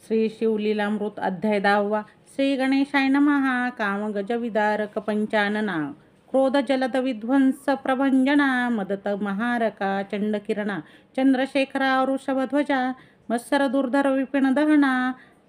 श्री शिवलीलामृत अध्याय 10. श्री गणेशाय नमः. काम गजविदारक पंचानना, क्रोध जलद विध्वंस प्रभंजना, मदत महारका चंडकिरणा, चंद्रशेखरा वृषभध्वजा, मत्सर दुर्धर विपिन दहना,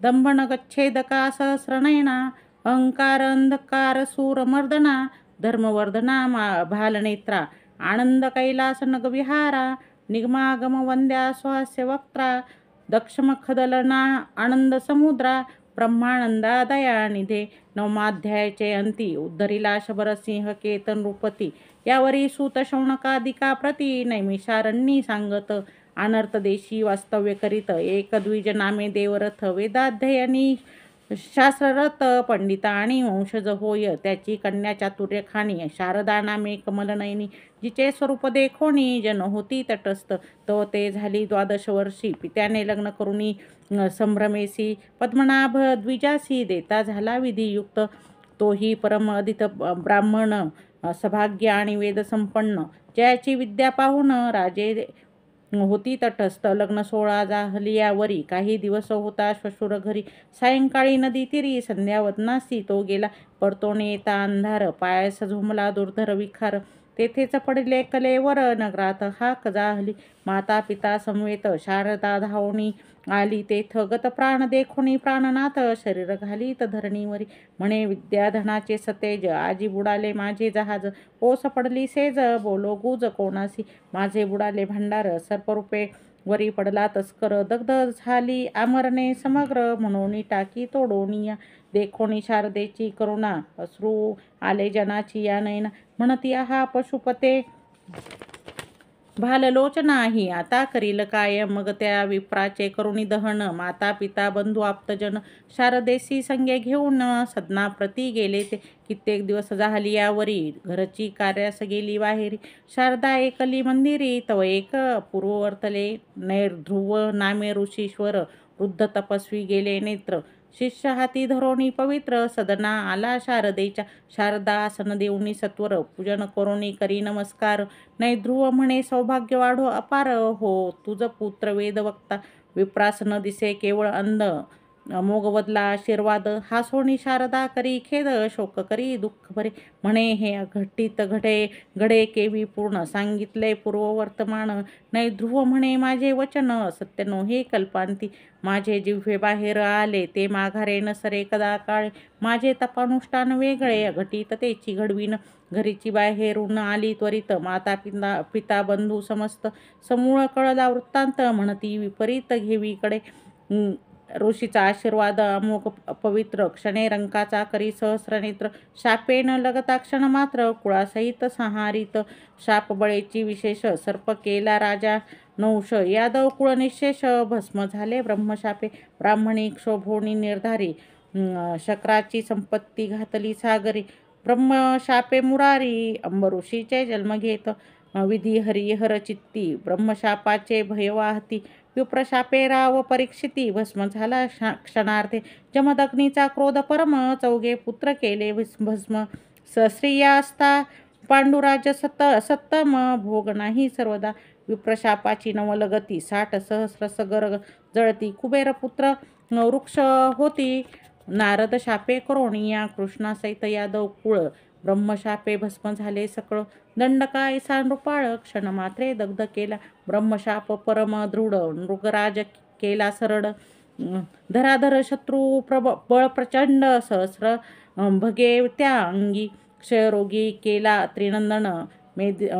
दंभन गच्छेदका सहस्रनयना, अहंकार अंधकार सूरमर्दना, धर्मवर्धना भालनेत्रा, आनंद कैलास नगविहारा, निगमागम वंद्या स्वहास्य वक्त्रा, दक्षमखदलना आनंद समुद्रा, ब्रह्मानंदा दयानिधे. नवमाध्यायाचे अंती. उद्धरिला शबरसिंह केतन रूपती, यावरी सूत शौनकादिका प्रती, नैमिषारण्यी सांगत अनर्थ देशी वास्तव्य करीत. एक द्विज नामे देवरथ, वेदाध्ययनी शास्त्ररथ, पंडिता आणि वंशज होय. त्याची कन्या चातुर्य खाणी, शारदा नामे कमलनयनी, जिचे स्वरूप देखोनी जन होती तटस्थ. तो ते झाली 12 वर्षी, पित्याने लग्न करुनी संभ्रमेसी, पद्मनाभ द्विजासी देता झाला विधियुक्त. तोही परम अदित ब्राह्मण, सभाग्य आणि वेदसंपन्न, ज्याची विद्या पाहून राजे होती तटस्थ. लग्न सोहळा झालियावरी काही दिवस होता श्वशुर घरी, सायंकाळी नदी तीरी संध्यावदनासी तो गेला. परतोने येता अंधार, पायास झोमला दुर्धर विखार, तेथेच पडले कलेवर, नगरात हाक जाहली. माता पिता समवेत शारदा धावणी आली, तेथ गत प्राण देखोनी प्राणनाथ, शरीर घालीत धरणीवरी. म्हणे विद्याधनाचे सतेज, आजी बुडाले माझे जहाज, ओस पडली सेज, बोलो गुज कोणासी, माझे बुडाले भांडार, सर्परूपे वरी पडला तस्कर, दग्ध झाली आमरणे समग्र, म्हणून टाकी तोडोनिया. देखोनी शारदेची करुणा, अश्रू आले जनाची या नयना, म्हणती आहा पशुपते भाललोचनाही, आता करील काय. मग त्या विप्राचे करुणी दहन, माता पिता बंधू आप्तजन, शारदेसी संगे घेऊन सदना प्रती गेले ते. कित्येक दिवस झाली यावरी, घरची कार्यास गेली बाहेरी, शारदा एकली मंदिरी. तव एक पूर्ववर्तले नैर्ध्रुव नामे ऋषीश्वर, वृद्ध तपस्वी गेले नेत्र, शिष्य हाती धरोनी पवित्र. सदना आला शारदेच्या, शारदा आसन देऊनी सत्वर, पूजन करोनी करी नमस्कार. नैध्रुव म्हणे सौभाग्य वाढो अपार, हो तुझ पुत्र वेदवक्ता, विप्रास न दिसे केवळ अंध, अमोघ वदला आशीर्वाद. हासोणी शारदा करी खेद, शोक करी दुःख भरे, म्हणे हे घटित घडे केवी पूर्ण, सांगितले पूर्ववर्तमान. नैध्रुव म्हणे माझे वचन सत्य नोहे कल्पांती, माझे जिव्हे बाहेर आले ते माघारे न सरे कदा काळे, माझे तपानुष्ठान वेगळे घटित तेची घडवीन. घरीची बाहेरून आली त्वरित, माता पिता बंधू समस्त, समूळ कळला वृत्तांत, म्हणती विपरीत घेवीकडे. ऋषीचा आशीर्वाद अमोघ पवित्र, क्षणे रंकाचा करी सहस्रनेत्र, शापेन लगता क्षण मात्र, कुळासहित संहारित. शापबळेची विशेष, सर्प केला राजा नहुष, यादव कुळ निशेष, भस्म झाले ब्रह्मशापे. ब्राह्मणी क्षोभोणी निर्धारी, शक्राची संपत्ती घातली सागरी, ब्रह्मशापे मुरारी, अंबऋषीचे जन्म घेत. विधी हरिहर चित्ती, ब्रह्मशापाचे भय वाहती, विप्रशापे राव परीक्षिती, भस्म झाला क्षणार्थे. जमदग्नीचा क्रोध परम, चौघे पुत्र केले भस्म. स्त्रिया असता पांडुराज सत्तम, भोग नाही सर्वदा. विप्रशापाची नवलगती, 60 सहस्र सगर जळती. कुबेर पुत्र वृक्ष होती, नारद शापे करोनिया, कृष्णासहित यादव कुळ, ब्रह्मशापे भस्म झाले सकळ. दंडका ऐसा नृपाळ, क्षण मात्रे दग्ध केला, ब्रह्मशाप परम दृढ, नृगराज केला सरळ. धराधर शत्रू बळ प्रचंड, सहस्र भगे त्या अंगी, क्षयरोगी केला त्रिनंदन,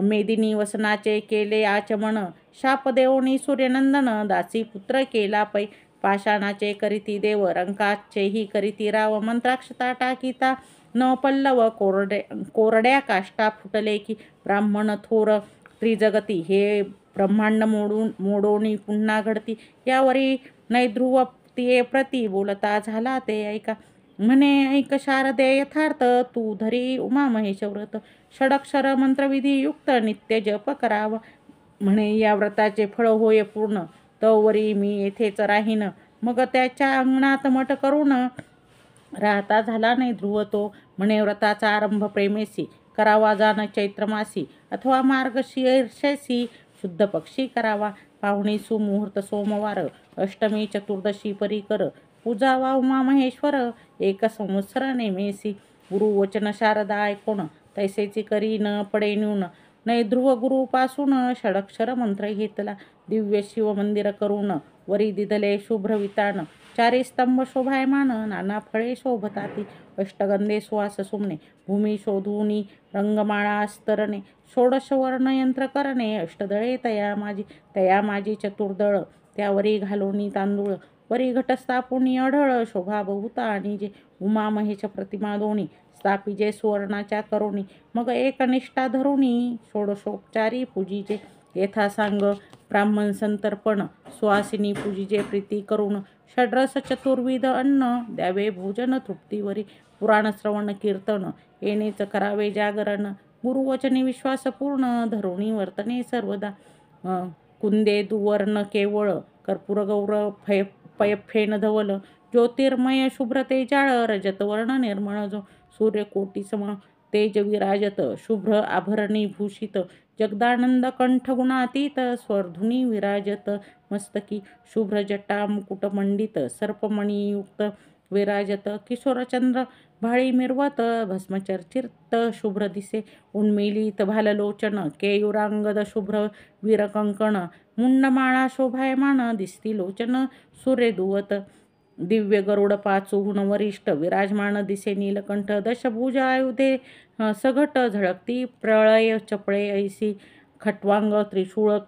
मेदिनी वसनाचे केले आचमन. शाप देवोनी सूर्यनंदन, दासी पुत्र केला पै, पाषाणाचे करीती देव, रंकाचेही करीती राव. मंत्राक्षता टाकीता न पल्लव, कोरड्या काष्टा फुटले की, ब्राह्मण थोर त्रिजगती, हे ब्रह्मांड मोडोनी पुन्हा घडती. यावरी नैध्रुव ते प्रती बोलता झाला ते ऐका, म्हणे ऐक शारदे यथार्थ, तू धरी उमा महेश व्रत, षडक्षर मंत्रविधी युक्त नित्य जप करावा. म्हणे या व्रताचे फळ होय पूर्ण, तोवरी मी येथेच राहीन. मग त्याच्या अंगणात मठ करून राहता झाला नाही ध्रुव तो. म्हणे व्रताचा आरंभ प्रेमेसी करावा, जाण चैत्रमासी अथवा मार्गशीर्षेसी, शुद्ध पक्षी करावा. पाहुणी सुमुहूर्त सोमवार, अष्टमी चतुर्दशी परिकर, पूजावा उमा महेश्वर, एक संवत्सर नेमेसी. गुरुवचन शारदा ऐकोन, तैसेची करी न पडे न्यून. नै ध्रुव गुरुपासून षडक्षर मंत्र घेतला. दिव्य शिव मंदिर करून, वरी दिधले शुभ्र वितान. चारी स्तंभ शोभायमान, नाना फळे शोभताती. अष्टगंधे सुवास सुमने, भूमी शोधुनी रंगमाळा अस्तरणे. षोडश वर्ण यंत्र करणे, अष्टदळे तया माझी चतुर्दळ. त्यावरी घालोनी तांदूळ, वरी घट स्थापुनी अढळ. शोभा बहुत आणि जे उमा महेश प्रतिमा दोन्ही. स्थापिजे सुवर्णाच्या करोनी, मग एक निष्ठा धरुणी. षोडशोपचारी पूजिजे यथासांग, ब्राह्मण संतर्पण. सुवासिनी पूजिजे प्रीती करून, षड्रस चतुर्विध अन्न. द्यावे भोजन तृप्तीवरी, पुराण श्रवण कीर्तन. येणेच करावे जागरण, गुरुवचनी विश्वास पूर्ण. धरुणी वर्तने सर्वदा, कुंदे दुवर्ण केवळ. कर्पूर गौर पयफेन धवल, ज्योतिर्मय शुभ्र तेजाळ. रजतवर्ण निर्मळ जो, सूर्यकोटी सम तेज विराजत. शुभ्र आभरणी भूषित, जगदानंद कंठ गुणातीत. स्वर्धुनी विराजत मस्तकी, शुभ्र जटा मुकुट मंडित. सर्पमणियुक्त विराजत, किशोरचंद्र भाळी मिरवत. भस्मचर्चित शुभ्र दिसे, उन्मीलित भाललोचन. केयुरांगद शुभ्र वीरकंकण, मुंडमाळा शोभायमान. दिसती लोचन सूर्यदुवत. दिव्य गरुड पाचूहून वरिष्ठ, विराजमान दिसे नीलकंठ. दशभुज आयुधे सघट, झळकती प्रळय चपळे ऐसी. खट्वांग त्रिशूळ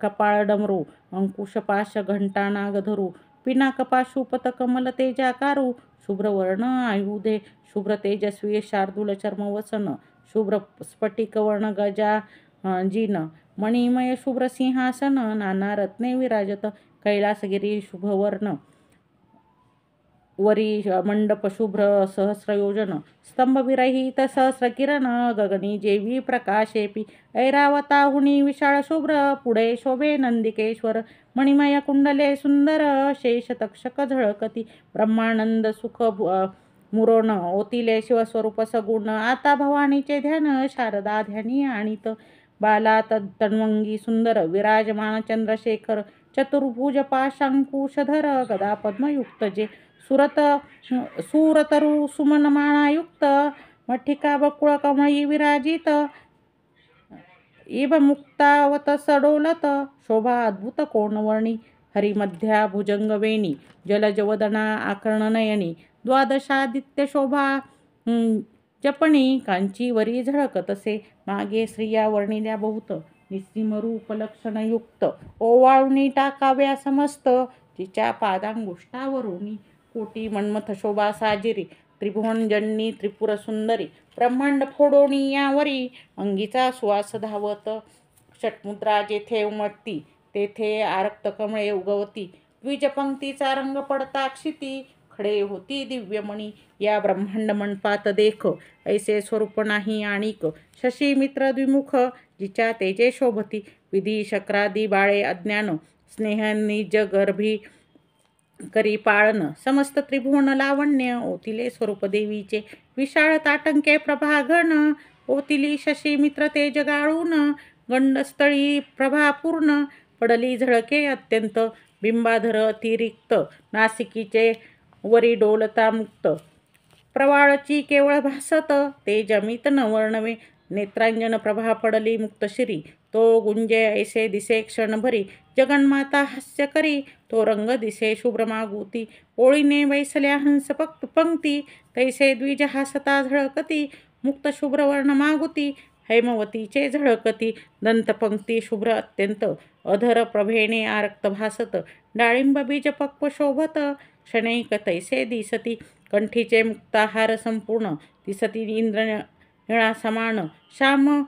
कपाळ डमरू, अंकुश पाश घंटा नागधरू. पिनाक पाशुपत कमल तेजाकारू. शुभ्र वर्ण आयुधे, शुभ्र तेजस्वी शार्दूल चर्म वसन. शुभ्र स्फटिक वर्ण गजा जिन, मणिमय शुभ्र सिंहासन. नाना रत्ने विराजत, कैलासगिरी शुभवर्ण. वरी मंडप शुभ्र सहस्रयोजन, स्तंभ विरहित सहस्र किरण. गगनी जेवी प्रकाशेपी, ऐरावताहुनी विशाळ शुभ्र. पुढे शोभे नंदिकेश्वर, मणिमय कुंडले सुंदर. शेष तक्षक झळकती, ब्रह्मानंद सुख मुरोन. ओतिले शिवस्वरूप सगुण, आता भवानीचे ध्यान. शारदा ध्यानी आणित, बाला तन्वंगी सुंदर. विराजमान चंद्रशेखर, चतुर्भुज पाशांकुशधर. गदा पद्मयुक्त जे, सूरतरु सुमनमाळायुक्त. मठिका बकुळ कमळी विराजित, इब मुक्तावत सडोलत. शोभा अद्भुत कोणवर्णी, हरिमध्या भुजंगवेणी. जलजवदना आकर्णनयनी, द्वादशादित्य शोभा जपणी. कांचीवरी झळकतसे, मागे स्त्रिया वर्णिल्या बहुत. निस्सीम रूप लक्षणयुक्त, ओवाळूनी टाकाव्या समस्त. तिच्या पादांगुष्ठावरुनी, कोटी मन्मथ शोभा साजिरी. त्रिभुवन जन्नी त्रिपुर सुंदरी, ब्रह्मांड फोडोनी यावरी. अंगीचा सुवास धावत, षटमुद्रा जेथे उमटती, तेथे आरक्त कमळे उगवती. द्विजपंक्तीचा रंग पडता क्षिती, खडे होती दिव्यमणी. या ब्रह्मांड मंडपात देख, ऐसे स्वरूप नाही आणिक. शशी मित्र द्विमुख, जिच्या तेजे शोभती. विधी शक्रादी बाळे अज्ञान, स्नेह निज गर्भी करी पाळन. समस्त त्रिभुवन लावण्य, ओतिले स्वरूप देवीचे. विशाळ ताटंके प्रभाघन, ओतिली शशी मित्र तेज गाळून. गंडस्थळी प्रभापूर्ण, पडली झळके अत्यंत. बिंबाधर अतिरिक्त, नासिकीचे वरी डोलता मुक्त. प्रवाळची केवळ भासत, तेज अमित नवर्णवे. नेत्रांजन प्रभा पडली मुक्तशिरी, तो गुंजे ऐसे दिसे क्षणभरी. जगन्माता हास्य करी, तो रंग दिसे शुभ्र मागुती. ओळीने वैसल्या हंस पंक्ती, तैसे द्विज हासता झळकती. मुक्त शुभ्र वर्ण मागुती, हैमवतीचे झळकती. दंतपंक्ती शुभ्र अत्यंत, अधर प्रभेने आरक्त भासत. डाळिंब बीज पक्व शोभत, क्षणैक तैसे दिसती. कंठीचे मुक्ताहार संपूर्ण, दिसती इंद्रनिळा समान. श्याम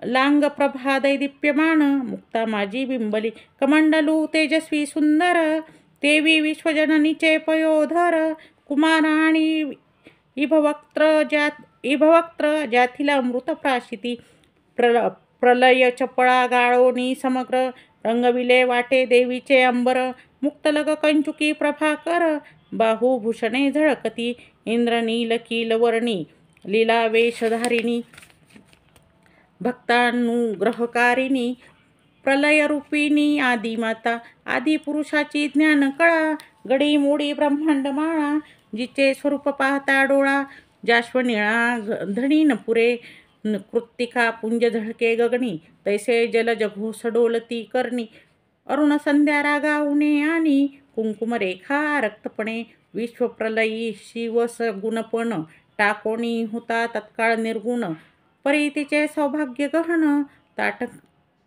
लांग प्रभा दैदिप्यमान, मुक्ता माझी बिंबली. कमंडलू तेजस्वी सुंदर, देवी विश्वजननीचे पयोधर. कुमार आणि इभवक्त्र ज्यातील अमृत प्राशिती. प्रलय चपळा गाळोनी समग्र, रंगविले वाटे देवीचे अंबर. मुक्तलग कंचुकी प्रभाकर, बाहुभूषणे झळकती. इंद्रनील कीलवर्णी, लीला वेशधारिणी. भक्तानुग्रहकारिणी, प्रलयरूपिणी आदिमाता, आदिपुरुषाची ज्ञान कळा, गडी मोडी ब्रह्मांड माळा, जिचे स्वरूप पाहता डोळा, जाश्वनिळा धणीन पुरे, कृत्तिका पुंज झळके गगनी, तैसे जलज घोष डोलती करणी, अरुण संध्या रागावणे आणि कुंकुमरेखा रक्तपणे, विश्वप्रलयी शिवसगुणपण, टाकोणी होता तत्काळ निर्गुण, परी तिचे सौभाग्य गहन,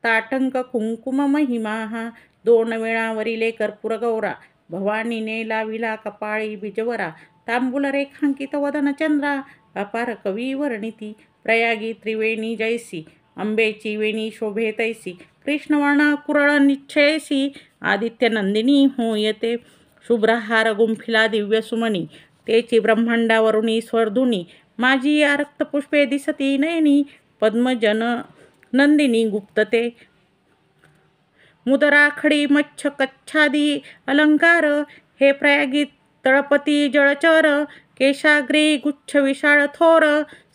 ताटंक कुंकुम महिमा हा, 2 वेळावरिले कर्पूर गौरा, भवानीने लाविला कपाळी बिजवरा, तांबूल रेखांकित वदन चंद्रा, अपार कवी वर्णिती, प्रयागी त्रिवेणी जैसी, अंबेची वेणी शोभे तैसी, कृष्णवर्ण कुरळ निच्छयसी, आदित्य नंदिनी होयते, शुभ्रहार गुंफिला दिव्य सुमनी, तेची ब्रह्मांडावरुणी स्वर्धुनी, माझी आरक्त पुष्पे दिसती नयनी, पद्मजन नंदिनी गुप्तते, मुदराखडी मच्छ कच्छादी अलंकार, हे प्रयागी तळपती जळचर, केशाग्री गुच्छ विशाळ थोर,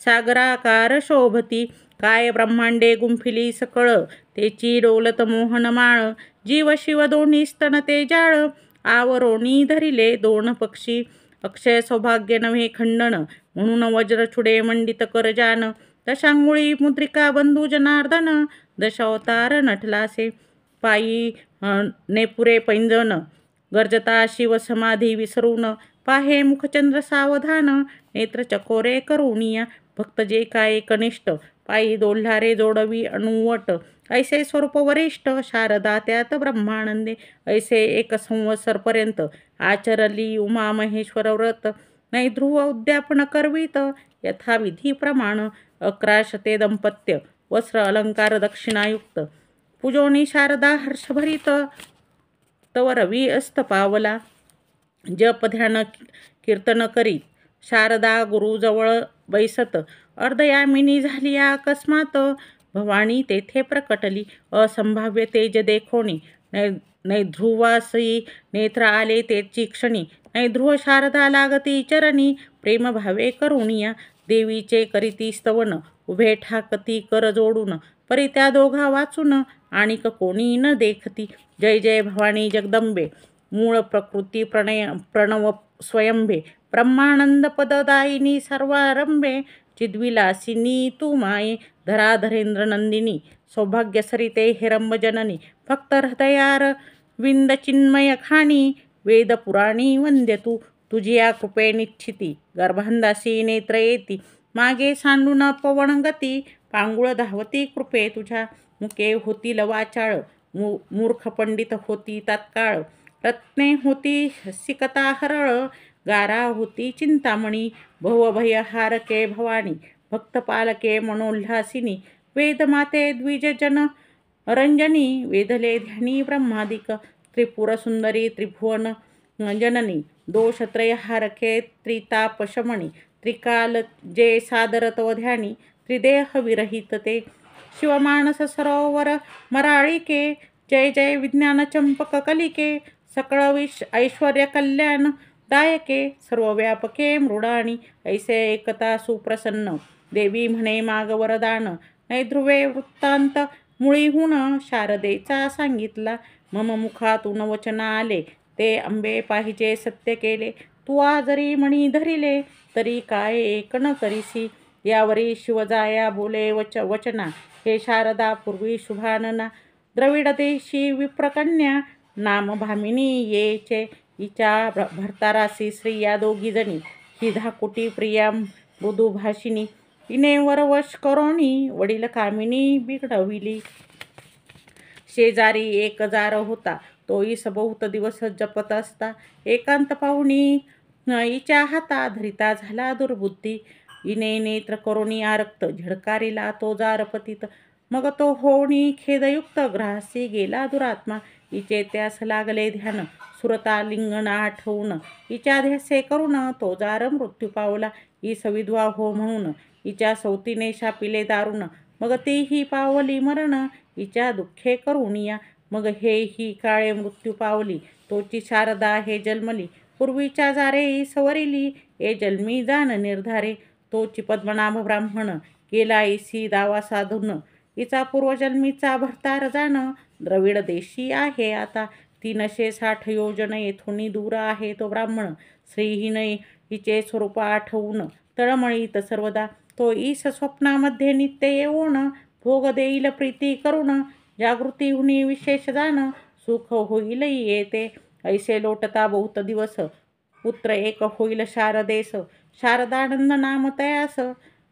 सागराकार शोभती, काय ब्रह्मांडे गुंफिली सकळ, तेची डोलत मोहन माळ, जीव शिव दोन्ही स्तन ते जाळ, आवरोणी धरिले 2 पक्षी, अक्षय सौभाग्य नव्हे खंडन, म्हणून वज्र छुडे मंडित करजान, दशांगुळी मुद्रिका बंधू जनार्दन, दशावतार नटलासे, पायी नेपुरे पैंजन, गर्जता शिव समाधी विसरून, पाहे मुखचंद्र सावधान, नेत्र चकोरे करुणिया, भक्त जे काय कनिष्ठ, पायी दोल्हारे जोडवी अनुवट, ऐसे स्वरूप वरिष्ठ, शारदा त्यात ब्रह्मानंदे, ऐसे 1 संवत्सरपर्यंत आचरली उमा महेश्वर व्रत, नै ध्रुव उद्यापन करवीत, यथाविधी प्रमाण, 11 शते दंपत्य, वस्त्र अलंकार दक्षिणायुक्त, पूजोनी शारदा हर्षभरित, तव रवी अस्त पावला, जप ध्यान कीर्तन करीत, शारदा गुरुजवळ बैसत, अर्धयामिनी झाली अकस्मात, भवानी तेथे प्रकटली, असंभाव्य तेज देखोनी, नै ध्रुवासी नेत्र आले तेची क्षणी, नै ध्रुव शारदा लागती चरणी, प्रेम भावे करुणिया, देवीचे करीती स्तवन, उभे ठाकती कर जोडून, परी त्या दोघा वाचून, आणिक कोणी न देखती, जय जय भवानी जगदंबे, मूळ प्रकृती प्रणव स्वयंभे, ब्रह्मानंद पददायिनी सर्वारंभे, चिद्विलासिनी तू माये, धराधरेंद्र नंदिनी, सौभाग्य सरिते हिरंब जननी, भक्त हृदयार विंद चिन्मय खाणी, वेद पुराणी वंद्य तू, तुझी या कृपे निश्चिती, गर्भांदासी नेत्र येती, मागे सांडून पवन गती, पांगुळ धावती कृपे तुझ्या, मुके होती लवाचाळ, मूर्ख पंडित होती तात्काळ, रत्ने होती सिकता हरळ, गारा होती चिंतामणी, भवभयहारके भवानी, भक्तपालके मनोल्हासिनी, वेदमाते द्विजजन रंजनी, वेधले ध्यानी ब्रह्मादिक, त्रिपुर सुंदरी त्रिभुवन जननी, दोषत्रयहारके त्रितापशमणी, त्रिकाल जे सादर तव ध्यानी, त्रिदेह विरहित ते, शिवमानस सरोवर मराळिके, जय जय विज्ञान चंपक कलिके, सकळ ऐश्वर्य कल्याण दायके, सर्वव्यापके मृडाणी, ऐसे एकता सुप्रसन्न, देवी म्हणे माग वरदान, नै ध्रुवे वृत्तांत मुळीहून, शारदेचा सांगितला, मम मुखातून वचन आले, ते अंबे पाहिजे सत्य केले, तू जरी मणी धरिले, तरी काय एक न करीसी, यावरी शिवजाया बोले वचना, हे शारदा पूर्वी शुभानना, द्रविड देशी विप्रकन्या, नाम भामिनी येचे, हिच्या भरतारासी स्त्री या दोघी जणी, ही धाकुटी प्रिया मृदुभाषिनी, तिने वरवश करोनी, वडील कामिनी बिघडविली, शेजारी एक जार होता, तोही सभोवत दिवस जपत असता, एकांत पाहुणी हिच्या हाता धरिता झाला दुर्बुद्धी, हिने नेत्र करोनी आरक्त, झडकारिला तो जार पतित, मग तो होणी खेदयुक्त, ग्रासी गेला दुरात्मा, हिचे त्यास लागले ध्यान, सुरता लिंगण आठवून, हिच्या ध्यासे करून तो जार मृत्यू पावला, ही सविधवा हो म्हणून, हिच्या सौतीने शापिले दारुण, मग तीही पावली मरण, हिच्या दुःखे करुणिया, मग हे ही काळे मृत्यू पावली, तोची शारदा हे जन्मली, पूर्वीच्या जारे सवरिली, हे जन्मी जाण निर्धारे, तोची पद्मनाभ ब्राह्मण, केला ऐसी दावा साधून, हिचा पूर्वजन्मीचा भरतार जाण द्रविड देशी आहे आता. 360 योजन येथून दूर आहे तो ब्राह्मण. श्रीहीन हिचे स्वरूप आठवून तळमळीत सर्वदा. तो ईस स्वप्नामध्ये नित्य येऊन भोग देईल प्रीती करून. जागृती हुनी विशेष जाण सुख होईल येते. ऐसे लोटता बहुत दिवस पुत्र एक होईल शारदेस. शारदानंद नाम तयास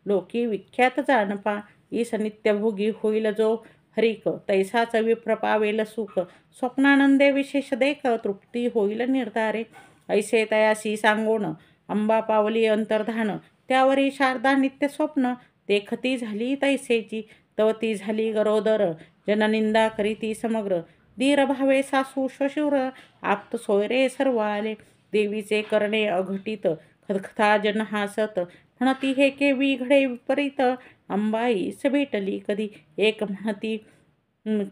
लोकी विख्यात जानपा. ईस नित्यभोगी होईल जो हरिक तैसाच विप्र पावेल सुख. स्वप्नानंदे विशेष देख तृप्ती होईल निर्धारे. ऐसे तयासी सांगोन अंबा पावली अंतर्धान. त्यावरी शारदा नित्य स्वप्न देखती झाली तैसेची. तवती झाली गरोदर जननिंदा करीती समग्र. धीर भावे सासू श्वशुर आप्त सोयरे सर्व आले. देवीचे करणे अघटित खदखता जन हासत. म्हणती हे केवी घडे विपरीत अंबाईस भेटली कधी. एक म्हणती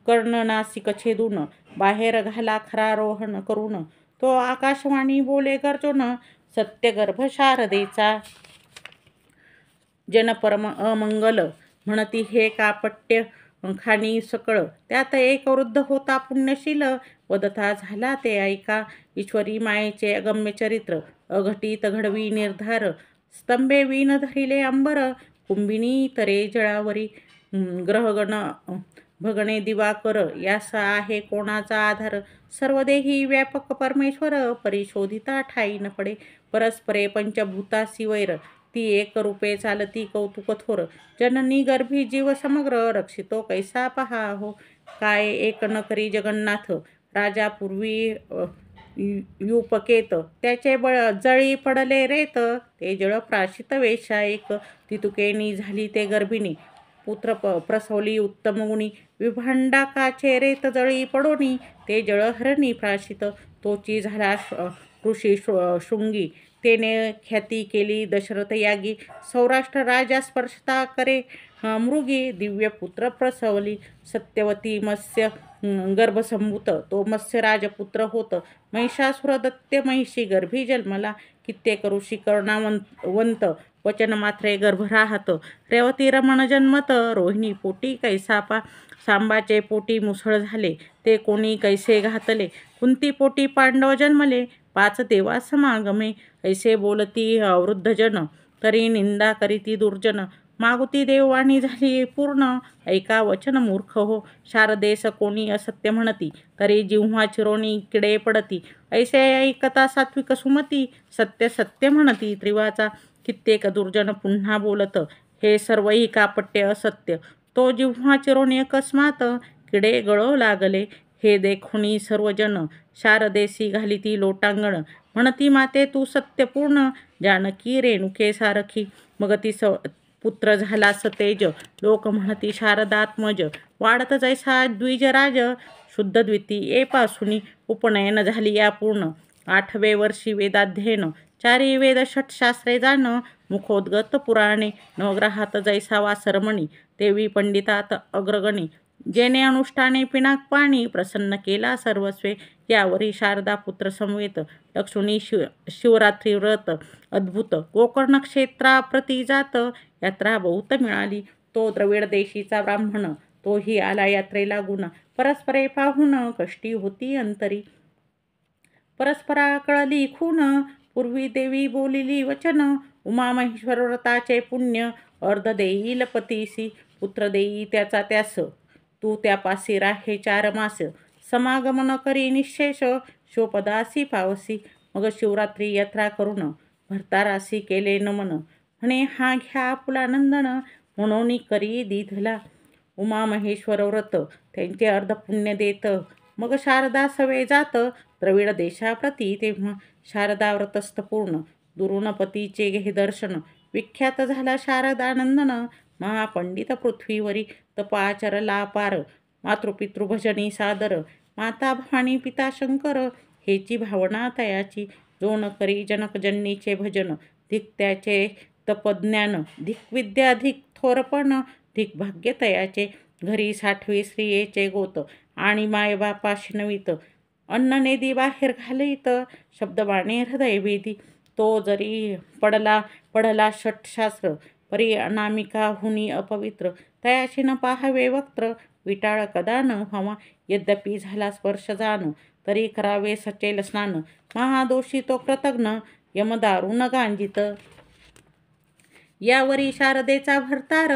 कर्ण नासिक छेदून बाहेर घाला खरा रोहन करून. तो आकाशवाणी बोले गर्जून सत्यगर्भ शारदेचा. जनपरम अमंगल म्हणती हे कापट्य खाणी सकळ. त्यात एक वृद्ध होता पुण्यशील वदता झाला ते ऐका. ईश्वरी मायेचे अगम्य चरित्र अघटित घडवी निर्धार. स्तंभे वीण धरिले अंबर कुंभिनी तरे जळावरी. ग्रहगण भगणे दिवाकर यास आहे कोणाचा आधार. सर्वदेही व्यापक परमेश्वर परिशोधिता ठाई न पडे. परस्परे पंचभूतासी वैर ती एक रूपे चालती कौतुक थोर. जननी गर्भी जीव समग्र रक्षितो कैसा पहा हो. काय एक न करी जगन्नाथ राजा पूर्वी युपकेत. त्याचे जळी पडले रेत ते जळ प्राशित वेशा एक. तितुकेनी झाली ते गर्भिणी पुत्र प्रसवली उत्तम गुणी. विभांडाकाचे रेत जळी पडोनी ते जळ हरणी प्राशित. तोची झाला ऋषी शृंगी तेने ख्याती केली दशरथ यागी. सौराष्ट्र राजा स्पर्शता करे मृगी दिव्य पुत्र प्रसवली. सत्यवती मत्स्य गर्भसंभूत तो मत्स्य राजपुत्र होत. महिषासुर दत्त्य महिषी गर्भी जन्मला. कित्येक ऋषी करुणावंत वचन मात्रे गर्भ राहत. रेवती रमण जन्मत रोहिणी पोटी कैसापा. सांबाचे पोटी मुसळ झाले ते कोणी कैसे घातले. कुंती पोटी पांडव जन्मले 5 देवा समागमे. ऐसे बोलती वृद्धजन तरी निंदा करीती दुर्जन. मागुती देववाणी झाली पूर्ण ऐका वचन मूर्ख हो. शारदेस कोणी असत्य म्हणती तरी जिव्हा चिरोणी किडे पडती. ऐसे ऐकता सात्विक सुमती सत्य सत्य म्हणती त्रिवाचा. कित्येक दुर्जन पुन्हा बोलत हे सर्वही कापट्य असत्य. तो जिव्हा चिरोणी अकस्मात किडे गळो लागले. हे देखुनी सर्वजन शारदेसी घालिती लोटांगण. म्हणती माते तू सत्यपूर्ण जानकी रेणुके सारखी. मग ती पुत्र झाला सतेज लोक म्हणती शारदात्मज. वाढत जैसा द्विजराज शुद्ध द्वितीये पासुनी. उपनयन झाली या पूर्ण 8वे वर्षी वेदाध्ययन. 4 वेद 6 शास्त्रे जाण मुखोद्गत पुराणे. नवग्रहात जैसा वासरमणी देवी पंडितात अग्रगणी. जेने अनुष्ठाने पिनाक पाणी प्रसन्न केला सर्वस्वे. यावरी शारदा पुत्र समवेत लक्ष्मी शिवरात्री व्रत अद्भुत. गोकर्ण क्षेत्राप्रती जात यात्रा बहुत मिळाली. तो द्रविड देशीचा ब्राह्मण तोही आला यात्रेला गुण. परस्परे पाहून कष्टी होती अंतरी. परस्परा कळली खून पूर्वी देवी बोलिली वचन. उमा महेश्वर व्रताचे पुण्य अर्ध देईल पतीसी. पुत्र देई त्याचा त्यास तू त्यापासी राहे 4 मास. समागमन करी निशेष शिवपदासी पावसी. मग शिवरात्री यात्रा करून भरतारासी केले नमन. म्हणे हा घ्या पुलानंदन म्हणून करी दिधला. उमा महेश्वर व्रत त्यांचे अर्ध पुण्य देत. मग शारदा सवे जात द्रविड देशाप्रती. तेव्हा शारदा व्रतस्थ पूर्ण दुरून पतीचे घे दर्शन. विख्यात झाला शारदानंदन महापंडित पृथ्वीवरी. तपाचरला पार मातृपितृभजनी सादर. माता भवानी पिता शंकर हेची भावना तयाची. जो न करी जनकजननीचे भजन धिक त्याचे तपज्ञान. धिक विद्या धिक थोरपण धिक भाग्य तयाचे. घरी 6वी स्त्रियेचे गोत आणि मायबापाशी नवित. अन्न नेदी बाहेर घालीत शब्दबाणे हृदय वेदी. तो जरी पडला 6 शास्त्र परी अनामिका हुनी अपवित्र, तयाची न पाहावे वक्त्र, विटाळ कदा न व्हावा, यद्यपि झाला स्पर्श जाण, तरी करावे सचेल स्नान, महादोषी तो कृतघ्न, यमदारुण गांजित. यावरी शारदेचा भरतार,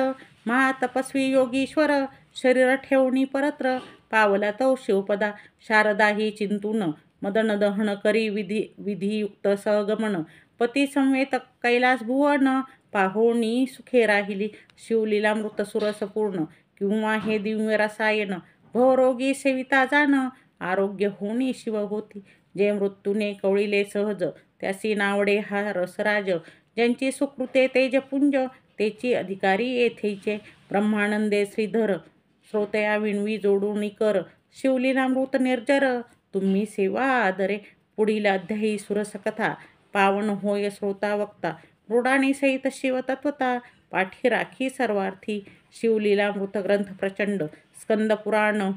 महातपस्वी योगीश्वर, शरीर ठेवणी परत्र, पावला तो शिवपदा. शारदा ही चिंतून मदन दहन करी विधियुक्त सहगमन, पती संवेत कैलास भुवन, पाहोणी सुखे राहिली, शिवलीलामृत सुरसपूर्ण, किंवा हे दिव्य रसायन, भवरोगी सेविता जाण, आरोग्य होणी शिव होती, जे मृत्यूने कवळिले सहज, त्यासी नावडे हा रसराज, ज्यांची सुकृते तेजपुंज, तेची अधिकारी येथेचे, ब्रह्मानंदे श्रीधर, श्रोतया विणवी जोडून कर, शिवलीलामृत निर्जर, तुम्ही सेवा आदरे. पुढील अध्यायी सुरसकथा, पावन होय श्रोता वक्ता, मृडाणी सहित शिवतत्वता, पाठी राखी सर्वार्थी, शिवलीलामृत ग्रंथ प्रचंड, स्कंद पुराण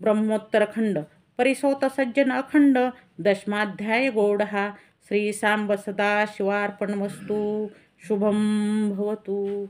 ब्रह्मोत्तरखंड, परिसोत सज्जन अखंड, दशमाध्याय गोडहा. श्री सांब सदा शिवार्पणमस्तु. शुभम भवतु.